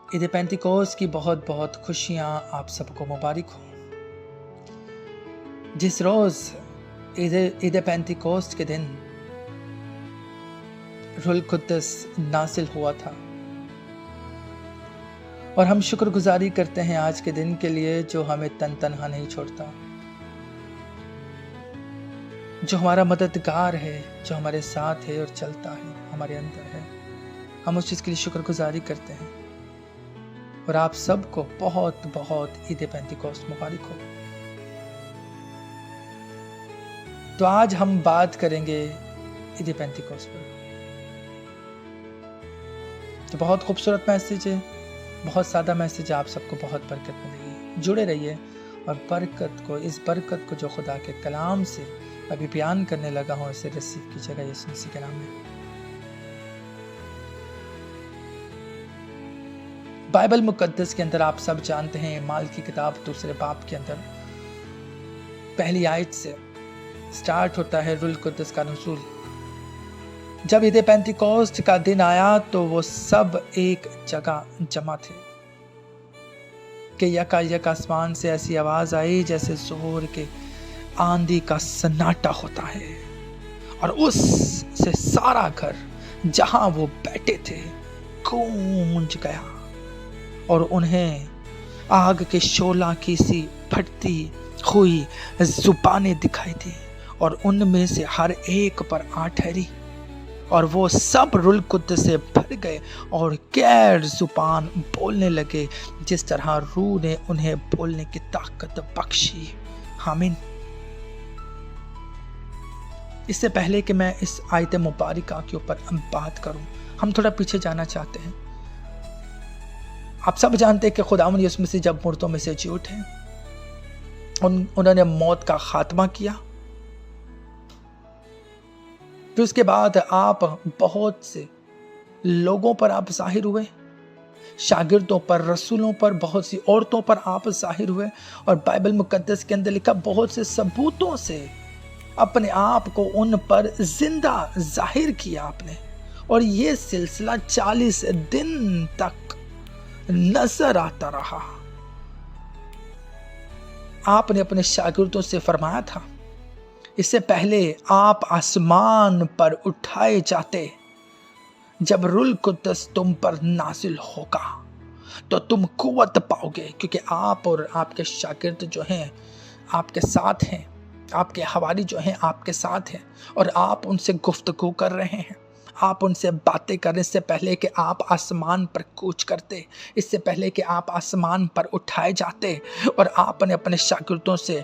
عید پینتیکوست کی بہت بہت خوشیاں آپ سب کو مبارک ہوں۔ جس روز عید پینتیکوست کے دن روح القدس نازل ہوا تھا، اور ہم شکر گزاری کرتے ہیں آج کے دن کے لیے جو ہمیں تنہا نہیں چھوڑتا، جو ہمارا مددگار ہے، جو ہمارے ساتھ ہے اور چلتا ہے، ہمارے اندر ہے۔ ہم اس چیز کے لیے شکر گزاری کرتے ہیں، اور آپ سب کو بہت بہت عید پینتیکوست مبارک ہو۔ تو آج ہم بات کریں گے عید پینتیکوست پر۔ تو بہت خوبصورت میسج ہے، بہت سادہ میسج، آپ سب کو بہت برکت ملے گی۔ جڑے رہیے، اور اس برکت کو جو خدا کے کلام سے ابھی بیان کرنے لگا ہوں اسے ریسیو کیجیے گا یسوع مسیح کے نام میں۔ بائبل مقدس کے اندر آپ سب جانتے ہیں، اعمال کی کتاب 2 باب کے اندر پہلی آیت سے سٹارٹ ہوتا ہے روح القدس کا نزول۔ جب عید پینتیکوست کا دن آیا تو وہ سب ایک جگہ جمع تھے کہ یک آسمان سے ایسی آواز آئی جیسے زور کے آندھی کا سناٹا ہوتا ہے، اور اس سے سارا گھر جہاں وہ بیٹھے تھے گونج گیا، اور انہیں آگ کے شعلہ کی سی پھٹتی ہوئی زبانیں دکھائی دی، اور ان میں سے ہر ایک پر آ ٹھہری، اور وہ سب روح القدس سے بھر گئے اور غیر زبان بولنے لگے جس طرح روح نے انہیں بولنے کی طاقت بخشی۔ آمین۔ اس سے پہلے کہ میں اس آیت مبارکہ کے اوپر بات کروں، ہم تھوڑا پیچھے جانا چاہتے ہیں۔ آپ سب جانتے ہیں کہ خداوند یسوع مسیح جب مردوں میں سے جی اٹھے، انہوں نے موت کا خاتمہ کیا، پھر اس کے بعد آپ بہت سے لوگوں پر آپ ظاہر ہوئے، شاگردوں پر، رسولوں پر، بہت سی عورتوں پر آپ ظاہر ہوئے، اور بائبل مقدس کے اندر لکھا بہت سے ثبوتوں سے اپنے آپ کو ان پر زندہ ظاہر کیا آپ نے، اور یہ سلسلہ 40 دن تک نظر آتا رہا۔ آپ نے اپنے شاگردوں سے فرمایا تھا، اس سے پہلے آپ آسمان پر اٹھائے جاتے، جب روح القدس تم پر نازل ہوگا تو تم قوت پاؤ گے، کیونکہ آپ اور آپ کے شاگرد جو ہیں آپ کے ساتھ ہیں، آپ کے حواری جو ہیں آپ کے ساتھ ہیں، اور آپ ان سے گفتگو کر رہے ہیں، آپ ان سے باتیں کرنے سے پہلے کہ آپ آسمان پر کوچ کرتے، اس سے پہلے کہ آپ آسمان پر اٹھائے جاتے، اور آپ نے اپنے شاگردوں سے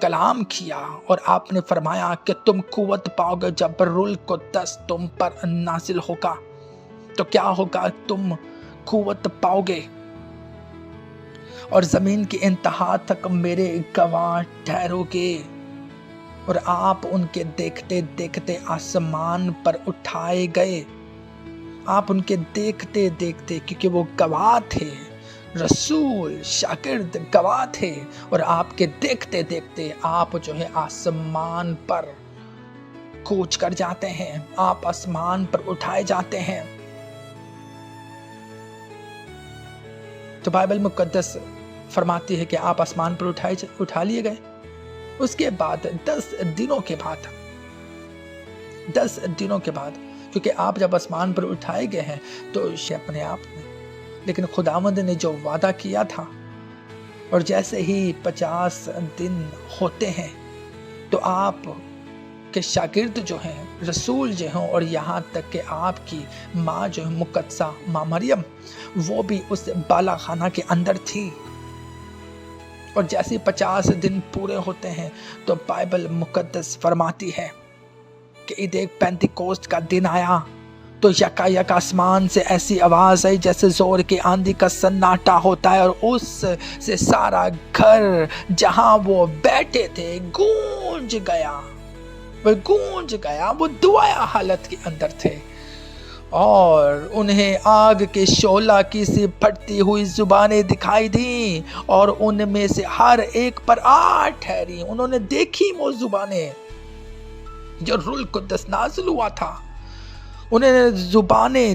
کلام کیا، اور آپ نے فرمایا کہ تم قوت پاؤ گے جب روح القدس تم پر نازل ہوگا۔ تو کیا ہوگا؟ تم قوت پاؤ گے، اور زمین کی انتہا تک میرے گواہ ٹھہرو گے، اور آپ ان کے دیکھتے دیکھتے آسمان پر اٹھائے گئے۔ آپ ان کے دیکھتے دیکھتے، کیونکہ وہ گواہ تھے، رسول شاگرد گواہ تھے، اور آپ کے دیکھتے دیکھتے آپ جو ہے آسمان پر کوچ کر جاتے ہیں، آپ آسمان پر اٹھائے جاتے ہیں۔ تو بائبل مقدس فرماتی ہے کہ آپ آسمان پر اٹھا لیے گئے۔ اس کے بعد 10 دنوں کے بعد، کیونکہ آپ جب آسمان پر اٹھائے گئے ہیں تو اپنے آپ میں، لیکن خداوند نے جو وعدہ کیا تھا، اور جیسے ہی 50 دن ہوتے ہیں تو آپ کے شاگرد جو ہیں، رسول جو ہیں، اور یہاں تک کہ آپ کی ماں جو ہے مقدسہ ماں مریم، وہ بھی اس بالا خانہ کے اندر تھی، اور جیسے 50 دن پورے ہوتے ہیں تو بائبل مقدس فرماتی ہے کہ عید پینتیکوست کا دن آیا تو یک آسمان سے ایسی آواز آئی جیسے زور کی آندھی کا سناٹا ہوتا ہے، اور اس سے سارا گھر جہاں وہ بیٹھے تھے گونج گیا، وہ دعایا حالت کے اندر تھے، اور انہیں آگ کے شعلہ کی سی پھٹتی ہوئی زبانیں دکھائی دیں، اور ان میں سے ہر ایک پر آ ٹھہری۔ انہوں نے دیکھی وہ زبانیں جو روح القدس نازل ہوا تھا، انہوں نے زبانیں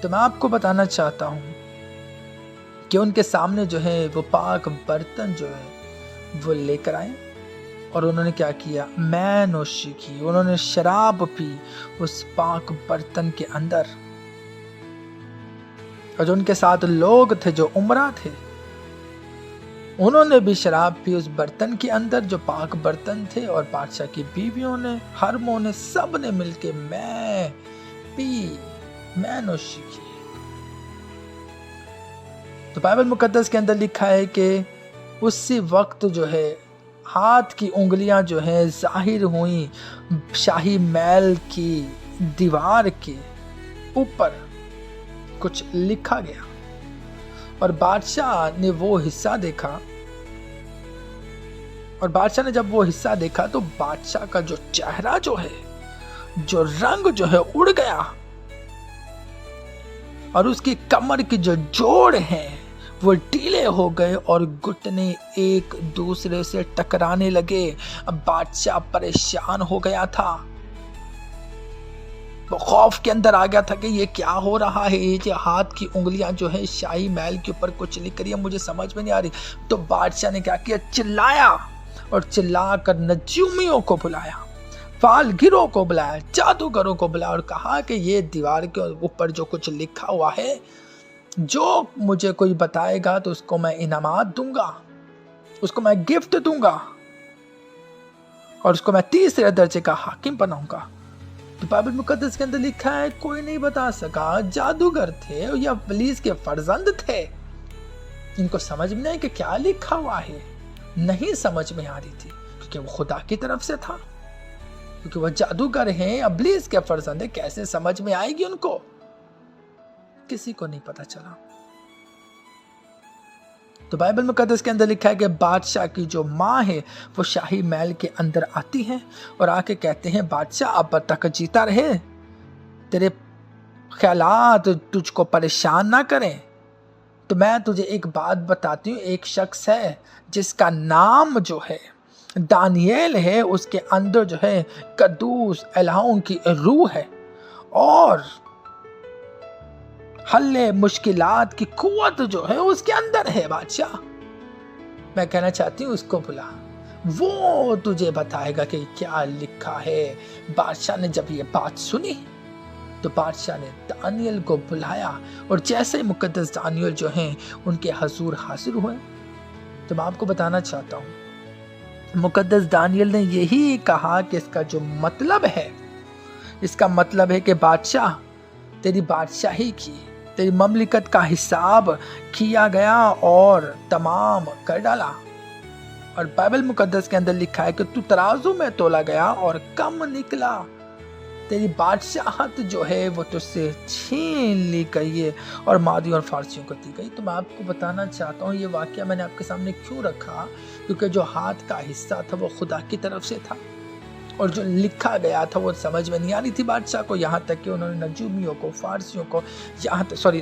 تو میں آپ کو بتانا چاہتا ہوں کہ ان کے سامنے جو ہے وہ پاک برتن جو ہے وہ لے کر آئے اور انہوں نے کیا کیا؟ میں نوشی کی، انہوں نے شراب پی اس پاک برتن کے اندر، اور جو ان کے ساتھ لوگ تھے جو عمرہ تھے انہوں نے بھی شراب پی اس برتن کے اندر جو پاک برتن تھے، اور بادشاہ کی بیویوں نے، حرموں نے، سب نے مل کے میں پی، میں نوشی کی۔ تو بائبل مقدس کے اندر لکھا ہے کہ اسی وقت جو ہے ہاتھ کی انگلیاں جو ہیں ظاہر ہوئیں شاہی محل کی دیوار کے اوپر، کچھ لکھا گیا، اور بادشاہ نے وہ حصہ دیکھا، اور بادشاہ نے جب وہ حصہ دیکھا تو بادشاہ کا جو چہرہ جو ہے، جو رنگ جو ہے اڑ گیا، اور اس کی کمر کی جو جوڑ ہیں وہ ڈھیلے ہو گئے اور گھٹنے ایک دوسرے سے ٹکرانے لگے۔ اب بادشاہ پریشان ہو گیا تھا، وہ خوف کے اندر آ گیا تھا کہ یہ کیا ہو رہا ہے، یہ ہاتھ کی انگلیاں جو ہے شاہی محل کے اوپر کچھ لکھ رہی ہے، مجھے سمجھ میں نہیں آ رہی۔ تو بادشاہ نے کیا کیا؟ چلایا، اور چلا کر نجومیوں کو بلایا، فال گروں کو بلایا، جادوگروں کو بلایا، اور کہا کہ یہ دیوار کے اوپر جو کچھ لکھا ہوا ہے، جو مجھے کوئی بتائے گا تو اس کو میں انعامات دوں گا، اس کو میں گفٹ دوں گا، اور اس کو میں تیسرے درجے کا حاکم بناؤں گا۔ تو بائبل مقدس کے اندر لکھا ہے کوئی نہیں بتا سکا، جادوگر تھے یا ابلیس کے فرزند تھے، ان کو سمجھ میں نہیں کہ کیا لکھا ہوا ہے، نہیں سمجھ میں آ رہی تھی، کیونکہ وہ خدا کی طرف سے تھا، کیونکہ وہ جادوگر ہیں، ابلیس کے فرزند ہیں، کیسے سمجھ میں آئے گی ان کو؟ کسی کو نہیں پتا چلا۔ تو بائبل مقدس کے اندر لکھا ہے کہ بادشاہ کی جو ماں ہے وہ شاہی محل کے اندر آتی ہے اور آ کے کہتے ہیں بادشاہ اب تک جیتا رہے، تیرے خیالات تجھ کو پریشان نہ کریں، تو میں تجھے ایک بات بتاتی ہوں، ایک شخص ہے جس کا نام جو ہے دانیل ہے، اس کے اندر جو ہے قدوس الہوں کی روح ہے، اور حل مشکلات کی قوت جو ہے اس کے اندر ہے۔ بادشاہ میں کہنا چاہتی ہوں اس کو بلا، وہ تجھے بتائے گا کہ کیا لکھا ہے۔ بادشاہ نے جب یہ بات سنی تو بادشاہ نے دانیل کو بلایا، اور جیسے مقدس دانیل جو ہیں ان کے حضور حاضر ہوئے، تو میں آپ کو بتانا چاہتا ہوں مقدس دانیل نے یہی کہا کہ اس کا جو مطلب ہے، اس کا مطلب ہے کہ بادشاہ تیری بادشاہی کی، تیری مملکت کا حساب کیا گیا اور تمام کر ڈالا، اور بائبل مقدس کے اندر لکھا ہے کہ تو ترازو میں تولا گیا اور کم نکلا، تیری بادشاہت جو ہے وہ تجھ سے چھین لی گئی ہے اور مادیوں اور فارسیوں کو دی گئی۔ تو میں آپ کو بتانا چاہتا ہوں یہ واقعہ میں نے آپ کے سامنے کیوں رکھا، کیونکہ جو ہاتھ کا حصہ تھا وہ خدا کی طرف سے تھا، اور جو لکھا گیا تھا وہ سمجھ میں نہیں آ رہی تھی بادشاہ کو، یہاں تک کہ انہوں نے نجومیوں کو، فارسیوں کو،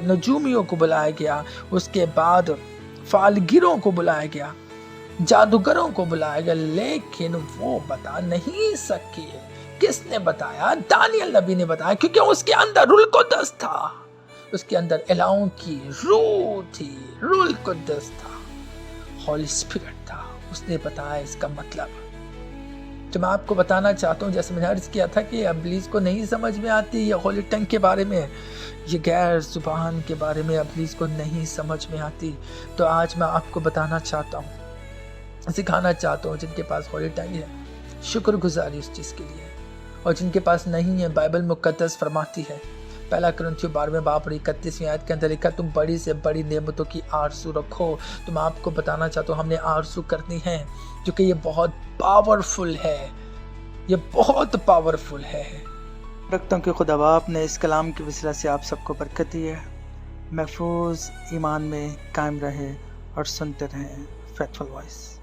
نجومیوں کو بلایا گیا، اس کے بعد فالگروں کو بلایا گیا، جادوگروں کو بلایا گیا، لیکن وہ بتا نہیں سکے۔ کس نے بتایا؟ دانیل نبی نے بتایا، کیونکہ اس کے اندر روح القدس تھا، اس کے اندر الہوں کی روح تھی، روح القدس تھا، ہولی اسپرٹ تھا، اس نے بتایا اس کا مطلب۔ تو میں آپ کو بتانا چاہتا ہوں، جیسے میں نے عرض کیا تھا کہ ابلیس کو نہیں سمجھ میں آتی یہ ہولی ٹنگ کے بارے میں، یہ غیر زبان کے بارے میں ابلیس کو نہیں سمجھ میں آتی، تو آج میں آپ کو بتانا چاہتا ہوں، سکھانا چاہتا ہوں، جن کے پاس ہولی ٹنگ ہے شکر گزاری اس چیز کے لیے، اور جن کے پاس نہیں ہے بائبل مقدس فرماتی ہے، پہلا کرنتھیوں 12 باب 31 آیت کے اندر لکھا تم بڑی سے بڑی نعمتوں کی آرزو رکھو۔ تو میں آپ کو بتانا چاہتا ہوں ہم نے آرزو کرنی ہے، کیونکہ یہ بہت پاورفل ہے، یہ بہت پاورفل ہے۔ رکھتا ہوں کہ خدا باپ نے اس کلام کی وسیلہ سے آپ سب کو برکت دی ہے، محفوظ ایمان میں قائم رہے اور سنتے رہیں فیتفل وائس۔